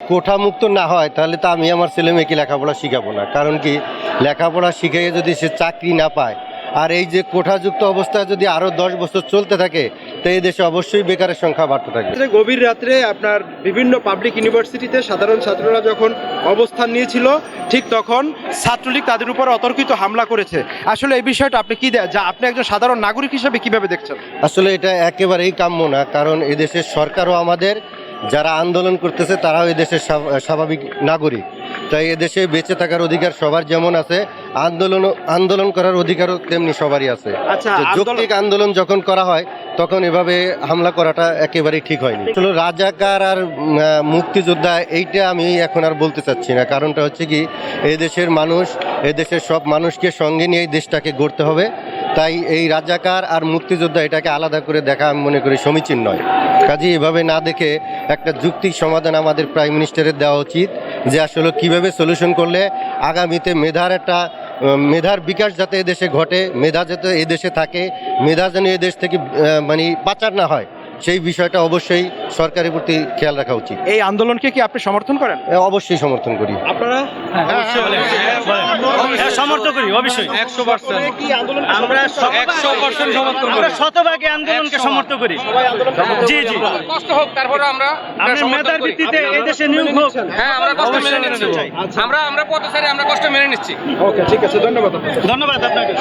কোঠা মুক্ত না হয় তাহলে তো আমি আমার ছেলে মেয়েকে লেখাপড়া শিখাবো না। কারণ কি, লেখাপড়া শিখিয়ে যদি সে চাকরি না পায়, আর এই যে কোঠাযুক্ত অবস্থা যদি আরও 10 বছর চলতে থাকে, তো এই দেশে অবশ্যই বেকারের সংখ্যা বাড়তে থাকে। গভীর রাত্রে আপনার বিভিন্ন পাবলিক ইউনিভার্সিটিতে সাধারণ ছাত্ররা যখন অবস্থান নিয়েছিল, ঠিক তখন ছাত্রলীগ তাদের উপর অতর্কিত হামলা করেছে। আসলে এই বিষয়টা আপনি কি যা আপনি একজন সাধারণ নাগরিক হিসেবে কিভাবে দেখছেন? আসলে এটা একেবারেই কাম্য না, কারণ এদেশের সরকারও আমাদের, যারা আন্দোলন করতেছে তারাও এদেশের স্বাভাবিক নাগরিক। তাই এদেশে বেঁচে থাকার অধিকার সবার যেমন আছে, আন্দোলন করার অধিকারও তেমনি সবারই আছে। আচ্ছা, যৌক্তিক আন্দোলন যখন করা হয় তখন এভাবে হামলা করাটা একেবারেই ঠিক হয়নি। আসলে রাজাকার আর মুক্তিযোদ্ধা এইটা আমি এখন আর বলতে চাচ্ছি না। কারণটা হচ্ছে কি, এদেশের মানুষ, এদেশের সব মানুষকে সঙ্গে নিয়ে এই দেশটাকে গড়তে হবে। তাই এই রাজাকার আর মুক্তিযোদ্ধা এটাকে আলাদা করে দেখা আমি মনে করি সমীচীন নয়। কাজে এভাবে না দেখে একটা যুক্তিক সমাধান আমাদের প্রাইম মিনিস্টারের দেওয়া উচিত, যে আসলে কিভাবে সলিউশন করলে আগামীতে মেধার বিকাশ যাতে এদেশে ঘটে, মেধা যাতে এদেশে থাকে, মেধা যেন এদেশ থেকে মানে পাচার না হয়, সেই বিষয়টা অবশ্যই সরকারের প্রতি খেয়াল রাখা উচিত। এই আন্দোলনকে কি আপনি সমর্থন করেন? অবশ্যই সমর্থন করি। আপনারা? সমর্থন করি অবশ্যই 100%। কি আন্দোলন? আমরা 100% সমর্থন করি, শতভাগ আন্দোলনকে সমর্থন করি। জি জি, কষ্ট হোক, তারপরে আমরা মেধার ভিত্তিতে এই দেশে নিয়োগ হোক। হ্যাঁ, আমরা কষ্ট মেনে নিচ্ছি। আমরা পথচারী, আমরা কষ্ট মেনে নিচ্ছি। ওকে, ঠিক আছে, ধন্যবাদ আপনাকে। ধন্যবাদ আপনাকে।